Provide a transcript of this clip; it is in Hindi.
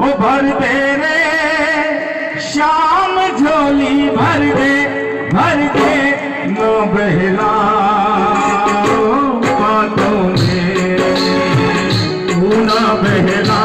वो भर दे रे श्याम झोली भर दे नो बहला बातों में तू ना बहला